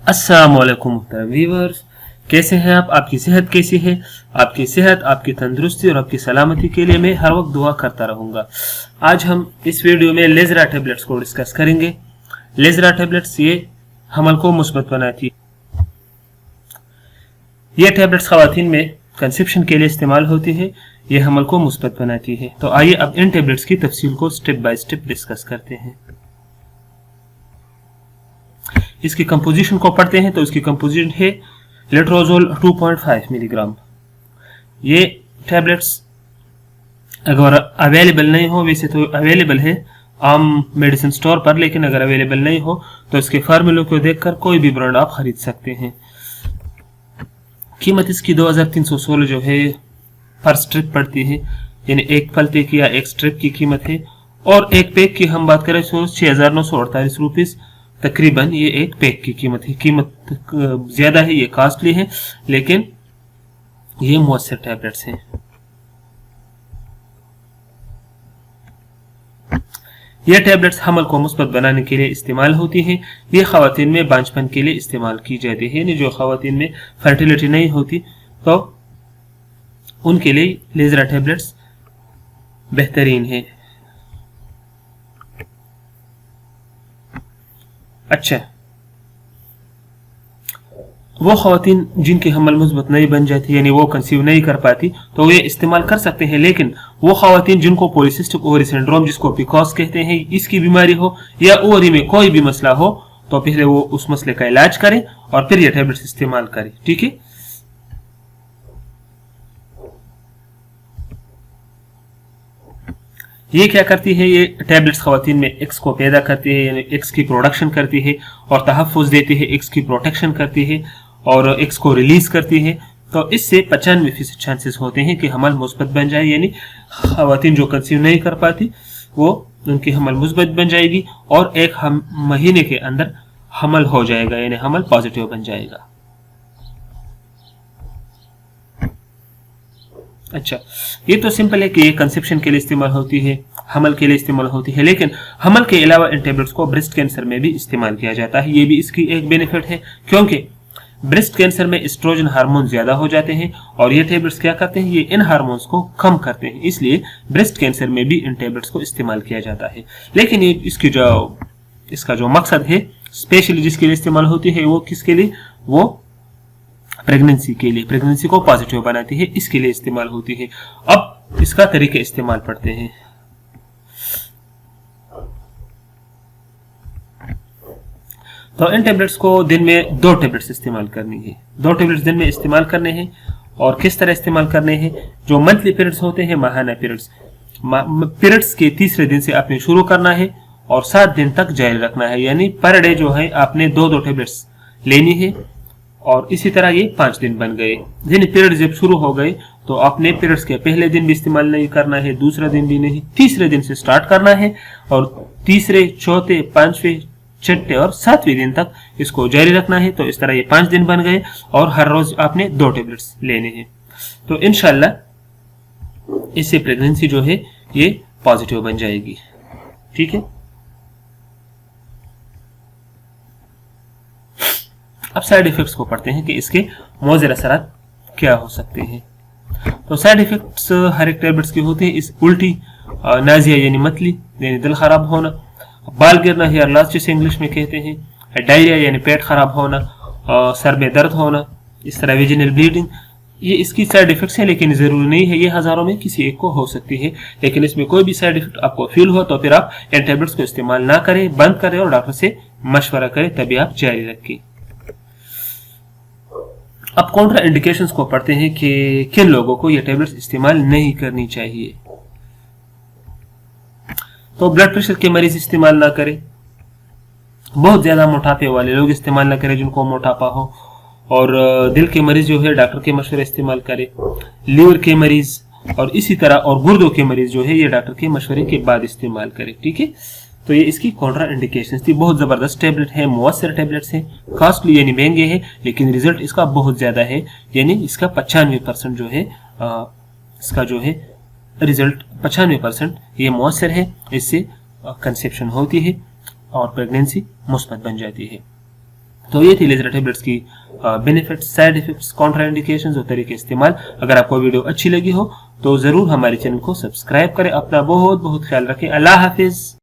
अस्सलामुअलैकुम मुहतरम व्यूअर्स, कैसे हैं आप? आपकी सेहत कैसी है? आपकी सेहत, आपकी तंदुरुस्ती और आपकी सलामती के लिए मैं हर वक्त दुआ करता रहूँगा। आज हम इस वीडियो में लेजरा टेबलेट्स को डिस्कस करेंगे। लेजरा टेबलेट्स ये हमल को मुस्बत बनाती है। ये टेबलेट्स खवातीन में कंसेप्शन के लिए इस्तेमाल होती है। ये हमल को मुस्बत बनाती है। तो आइए अब इन टेबलेट्स की तफसील को स्टेप बाय स्टेप डिस्कस करते हैं। इसकी कंपोजिशन को पढ़ते हैं तो इसकी कंपोजिशन है लेट्रोजोल 2.5 मिलीग्राम। ये टैबलेट्स अगर अवेलेबल नहीं हो, वैसे तो अवेलेबल है आम मेडिसिन स्टोर पर, लेकिन अगर अवेलेबल नहीं हो तो इसके फार्मूलों को देखकर कोई भी ब्रांड आप खरीद सकते हैं। कीमत इसकी 2316 जो है पर स्ट्रिप पड़ती है, यानी एक फलते की या एक स्ट्रिप की कीमत है। और एक पैक की हम बात करें तो 6948 रुपीज़ तकरीबन ये एक पैक की कीमत है। कीमत ज्यादा है, ये कॉस्टली है, लेकिन ये मुअस्सर टैबलेट्स हैं। ये टैबलेट्स हमल को मुस्बत बनाने के लिए इस्तेमाल होती हैं। ये खवातीन में बांझपन के लिए इस्तेमाल की जाती है, यानी जो खवातीन में फर्टिलिटी नहीं होती तो उनके लिए लेजरा टैबलेट्स बेहतरीन है। अच्छा, वो खवातीन जिनकी हमल मुस्बत नहीं बन जाती, यानी वो कंसीव नहीं कर पाती, तो वे इस्तेमाल कर सकते हैं। लेकिन वो खवातीन जिनको पॉलीसिस्टिक ओवरी सिंड्रोम, जिसको पीकॉस कहते हैं, इसकी बीमारी हो या ओवरी में कोई भी मसला हो, तो पहले वो उस मसले का इलाज करें और फिर ये टैबलेट्स इस्तेमाल करें। ठीक है। ये क्या करती है? ये टैबलेट्स खवातीन में एक्स को पैदा करती है, यानी एक्स की प्रोडक्शन करती है और तहफ़्फ़ुज़ देती है, एक्स की प्रोटेक्शन करती है और एक्स को रिलीज करती है। तो इससे 95% चांसेस होते हैं कि हमल मुस्बत बन जाए, यानी खवातीन जो कंसीव नहीं कर पाती वो उनकी हमल मुस्बत बन जाएगी और एक महीने के अंदर हमल हो जाएगा, यानी हमल पॉजिटिव बन जाएगा। अच्छा, ये तो सिंपल है कि ये कंसेप्शन के लिए इस्तेमाल होती है, हमल के लिए इस्तेमाल होती है, लेकिन हमल के अलावा इन टैबलेट्स को ब्रेस्ट कैंसर में भी इस्तेमाल किया जाता है। ये भी इसकी एक बेनिफिट है, क्योंकि ब्रेस्ट कैंसर में एस्ट्रोजन हार्मोन ज्यादा हो जाते हैं और ये टैबलेट्स क्या करते हैं? ये इन हार्मोन्स को कम करते हैं। इसलिए ब्रेस्ट कैंसर में भी इन टैबलेट्स को इस्तेमाल किया जाता है। लेकिन ये इसका जो मकसद है, स्पेशली जिसके लिए इस्तेमाल होती है, वो किसके लिए? वो प्रेगनेंसी के लिए, प्रेगनेंसी को पॉजिटिव बनाती है, इसके लिए इस्तेमाल होती है। अब इसका तरीके इस्तेमाल पढ़ते हैं। तो इन टैबलेट्स को दिन में 2 टैबलेट्स इस्तेमाल करनी है। 2 टैबलेट्स दिन में इस्तेमाल करने हैं। और किस तरह इस्तेमाल करने हैं? जो मंथली पीरियड्स होते हैं, माहाना पीरियड्स के तीसरे दिन से आपने शुरू करना है और 7 दिन तक जारी रखना है, यानी पर डे जो है आपने 2 टैबलेट्स लेनी है। और इसी तरह ये 5 दिन बन गए। यानी पीरियड जब शुरू हो गए तो आपने पीरियड्स के पहले दिन भी इस्तेमाल नहीं करना है, दूसरा दिन भी नहीं, तीसरे दिन से स्टार्ट करना है और तीसरे, चौथे, 5वें, 6ठे और 7वें दिन तक इसको जारी रखना है। तो इस तरह ये 5 दिन बन गए और हर रोज आपने 2 टैबलेट्स लेने हैं। तो इंशाल्लाह इससे प्रेगनेंसी जो है ये पॉजिटिव बन जाएगी। ठीक है। अब साइड इफेक्ट्स को पढ़ते हैं कि इसके मौजर असरात क्या हो सकते हैं। तो साइड इफेक्ट्स हर एक टैबलेट्स की होते हैं। इस उल्टी, नाजिया यानी मतली, यानी दिल खराब होना, बाल गिरना हेयर लॉस जिसे इंग्लिश में कहते हैं, डायरिया यानी पेट खराब होना, सर में दर्द होना, इस तरह वेजिनल ब्लीडिंग, ये इसकी साइड इफेक्ट्स हैं, लेकिन जरूरी नहीं है, ये हजारों में किसी एक को हो सकती है। लेकिन इसमें कोई भी साइड इफेक्ट आपको फील हो तो फिर आप इन टैबलेट्स को इस्तेमाल ना करें, बंद करें और डॉक्टर से मशवरा करें, तभी आप जारी रखें। अब कॉन्ट्रा इंडिकेशंस को पढ़ते हैं कि किन लोगों को ये टैबलेट्स इस्तेमाल नहीं करनी चाहिए। तो ब्लड प्रेशर के मरीज इस्तेमाल ना करें, बहुत ज्यादा मोटापे वाले लोग इस्तेमाल ना करें जिनको मोटापा हो, और दिल के मरीज जो है डॉक्टर के मशवरे इस्तेमाल करें, लीवर के मरीज और इसी तरह और गुर्दों के मरीज जो है ये डॉक्टर के मशवरे के बाद इस्तेमाल करें। ठीक है। तो ये इसकी कॉन्ट्रा इंडिकेशंस थी। बहुत जबरदस्त टैबलेट है, मुअस्सर टैबलेट्स हैं, कॉस्टली यानी महंगे हैं, लेकिन रिजल्ट इसका बहुत ज्यादा है, यानी इसका 95% जो है इसका जो है रिजल्ट 95% ये मुअस्सर है। इससे कंसेप्शन होती है और प्रेगनेंसी मुस्बत बन जाती है। तो ये थी laser tablets key benefits, side effects, contraindications और तरीके इस्तेमाल। अगर आपको वीडियो अच्छी लगी हो तो ज़रूर हमारे चैनल को सब्सक्राइब करें। अपना बहुत बहुत ख्याल रखें। अल्लाह हाफिज़।